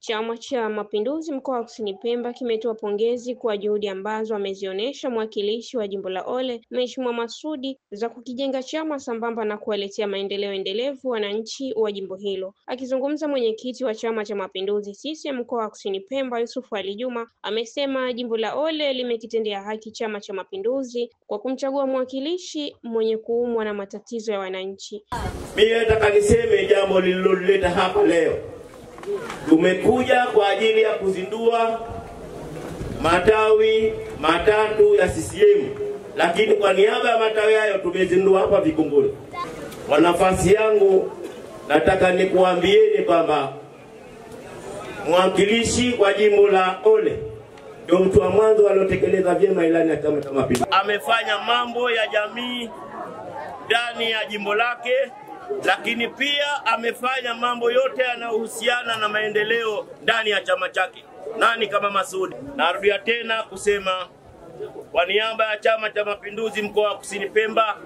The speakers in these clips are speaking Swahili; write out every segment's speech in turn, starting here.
Chama cha Mapinduzi mkoa wa Kusini Pemba kimetoa pongezi kwa juhudi ambazo amezionyesha mwakilishi wa jimbo la Ole Mheshimiwa Masudi za kukijenga chama sambamba na kuwaletea maendeleo endelevu wananchi wa jimbo hilo. Akizungumza mwenyekiti wa Chama cha Mapinduzi CCM mkoa wa Kusini Pemba Yusuf Ali Juma amesema jimbo la Ole limekitendea haki Chama cha Mapinduzi kwa kumchagua mwakilishi mwenye kuumwa na matatizo ya wananchi. Mimi nataka niseme jambo lililoleta hapa leo. Tumekuja kwa ajili ya kuzindua matawi matatu ya CCM, lakini kwa niaba ya matawi hayo tumezindua hapa Vikunguni. Kwa nafasi yangu nataka nikuambieni kwamba mwakilishi wa jimbo la Ole ndio mtu wa mwanzo aliotekeleza vyema ilani ya Chama cha Mapinduzi. Amefanya mambo ya jamii ndani ya jimbo lake, lakini pia amefanya mambo yote yanayohusiana na maendeleo ndani ya chama chake. Nani kama Masudi? Narudia tena kusema kwa niaba ya Chama cha Mapinduzi mkoa wa Kusini Pemba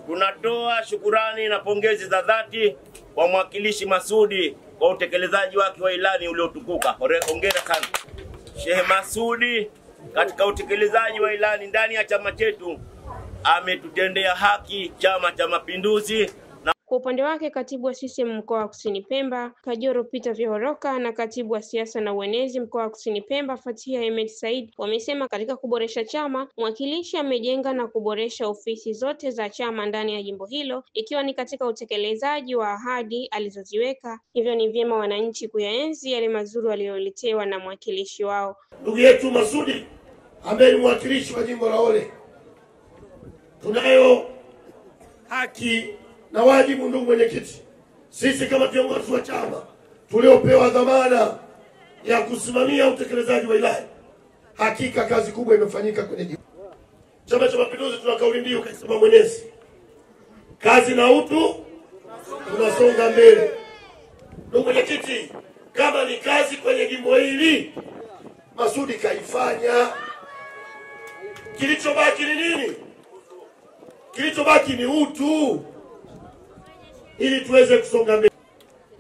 tunatoa shukurani na pongezi za dhati kwa mwakilishi Masudi kwa utekelezaji wake wa ilani uliotukuka. Hongera sana Sheikh Masudi katika utekelezaji wa ilani ndani ya chama chetu. Ametutendea haki Chama cha Mapinduzi. Kwa upande wake katibu wa CCM mkoa wa Kusini Pemba Kajoro Peter Vihoroka na katibu wa siasa na uenezi mkoa wa Kusini Pemba Fatia Ahmed Said wamesema katika kuboresha chama, mwakilishi amejenga na kuboresha ofisi zote za chama ndani ya jimbo hilo, ikiwa ni katika utekelezaji wa ahadi alizoziweka. Hivyo ni vyema wananchi kuyaenzi yale mazuri walioletewa na mwakilishi wao. Ndugu yetu Masudi ambaye ni mwakilishi wa jimbo la Ole, tunayo haki na wajibu, ndugu mwenyekiti, sisi kama viongozi wa chama tuliopewa dhamana ya kusimamia utekelezaji wa ilani. Hakika kazi kubwa imefanyika kwenye jimbo. Chama cha Mapinduzi tuna kauli mbiu kasema Mwenyezi, kazi na utu, tunasonga mbele. Ndugu mwenyekiti, kama ni kazi kwenye jimbo hili Masudi kaifanya. Kilichobaki ni nini? Kilichobaki ni utu, ili tuweze kusonga mbele.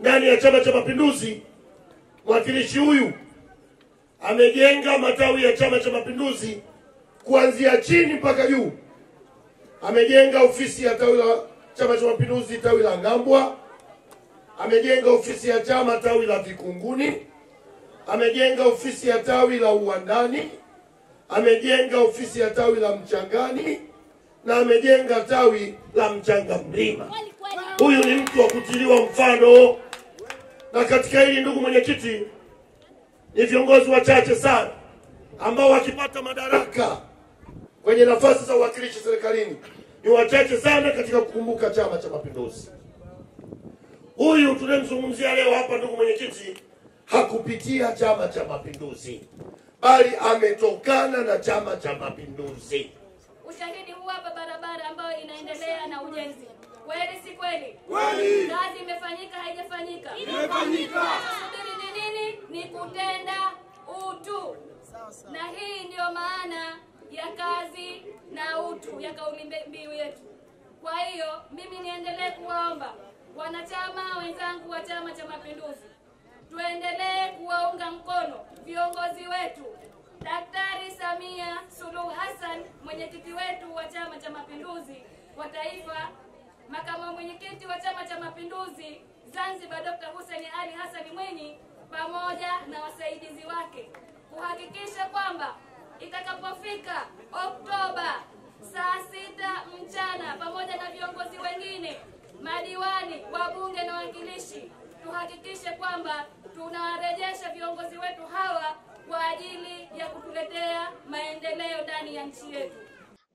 Ndani ya Chama cha Mapinduzi mwakilishi huyu amejenga matawi ya Chama cha Mapinduzi kuanzia chini mpaka juu. Amejenga ofisi ya tawi la Chama cha Mapinduzi tawi la Ngambwa, amejenga ofisi ya chama tawi la Vikunguni, amejenga ofisi ya tawi la Uwandani, amejenga ofisi ya tawi la Mchangani na amejenga tawi la Mchanga Mlima. Huyu ni mtu wa kutiliwa mfano. Na katika hili, ndugu mwenyekiti, ni viongozi wachache sana ambao wakipata madaraka kwenye nafasi za uwakilishi serikalini, ni wachache sana katika kukumbuka Chama cha Mapinduzi. Huyu tunamzungumzia leo hapa, ndugu mwenyekiti, hakupitia Chama cha Mapinduzi, bali ametokana na Chama cha Mapinduzi. Ushahidi huu hapa barabara ambayo inaendelea na ujenzi. Kweli si kweli? Kweli. Kazi imefanyika haijafanyika? Imefanyika. Subiri ni nini? Ni kutenda utu. Na hii ndio maana ya kazi na utu ya kauli mbiu yetu. Kwa hiyo mimi niendelee kuwaomba wanachama wenzangu wa Chama cha Mapinduzi, tuendelee kuwaunga mkono viongozi wetu. Daktari Samia Suluhu Hassan, mwenyekiti wetu wa Chama cha Mapinduzi wa Taifa, makamu mwenyekiti wa Chama cha Mapinduzi Zanzibar Dr. Hussein Ali Hassan Mwinyi, pamoja na wasaidizi wake, kuhakikisha kwamba itakapofika Oktoba saa 6 mchana, pamoja na viongozi wengine, madiwani, wabunge na wakilishi, tuhakikishe kwamba tunawarejesha viongozi wetu hawa kwa ajili ya kutuletea maendeleo ndani ya nchi yetu.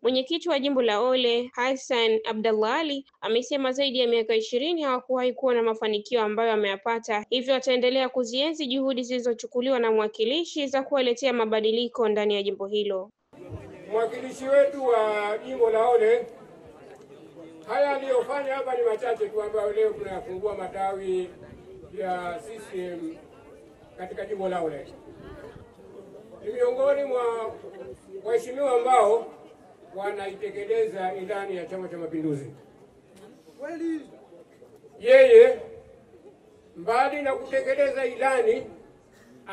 Mwenyekiti wa jimbo la Ole Hassan Abdallah Ali amesema zaidi ya miaka 20 hawakuwahi kuwa na mafanikio ambayo ameyapata, hivyo ataendelea kuzienzi juhudi zilizochukuliwa na mwakilishi za kuwaletea mabadiliko ndani ya jimbo hilo. Mwakilishi wetu wa jimbo la Ole, haya aliyofanya hapa ni machache tu, ambayo leo tunayafungua matawi ya CCM katika jimbo la Ole. Ni miongoni mwa waheshimiwa ambao wanaitekeleza ilani ya Chama cha Mapinduzi. Yeye mbali na kutekeleza ilani,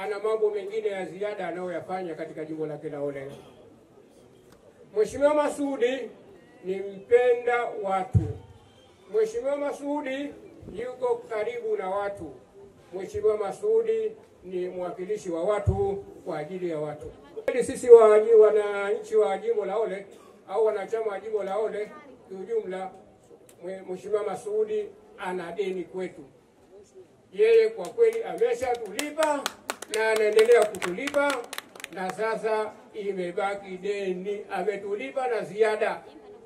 ana mambo mengine ya ziada anayoyafanya katika jimbo lake la Ole. Mheshimiwa Masudi ni mpenda watu. Mheshimiwa Masudi yuko karibu na watu. Mheshimiwa Masudi ni mwakilishi wa watu kwa ajili ya watu. Sisi wananchi wa jimbo la Ole au wanachama wa jimbo la Ole kiujumla, Mheshimiwa Masudi ana deni kwetu. Yeye kwa kweli ameshatulipa na anaendelea kutulipa, na sasa imebaki deni, ametulipa na ziada.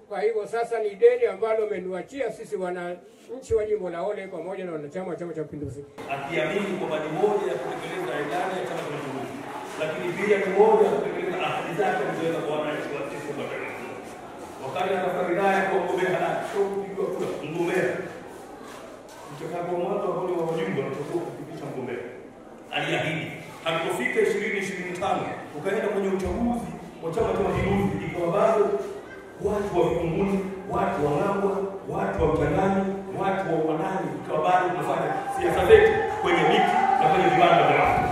Kwa hivyo sasa ni deni ambalo ametuachia sisi wananchi wa jimbo la Ole pamoja na wanachama wa Chama cha Mapinduzi. Akiamini kwamba ni moja ya kutekeleza ilani ya Chama cha Mapinduzi, lakini pia ni moja ya kutekeleza ahadi zake alizoweka kwa wananchi wa sisi wa Tanzania. Wakati anafanya wilaya kwa mgombea na kupigwa kura mgombea, mchakato mwanzo wa wale wa wajumbe wanapokuwa kupitisha mgombea, aliahidi hakufika 2025 ukaenda kwenye uchaguzi wa Chama cha Mapinduzi, ikawa bado watu wa Vikunguni, watu wa Ng'ambwa, watu wa Mchangani, watu wa Umanani, ikawa bado tunafanya siasa zetu kwenye miti na kwenye viwanda vya watu.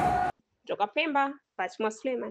Kutoka Pemba, Fatma Suleiman.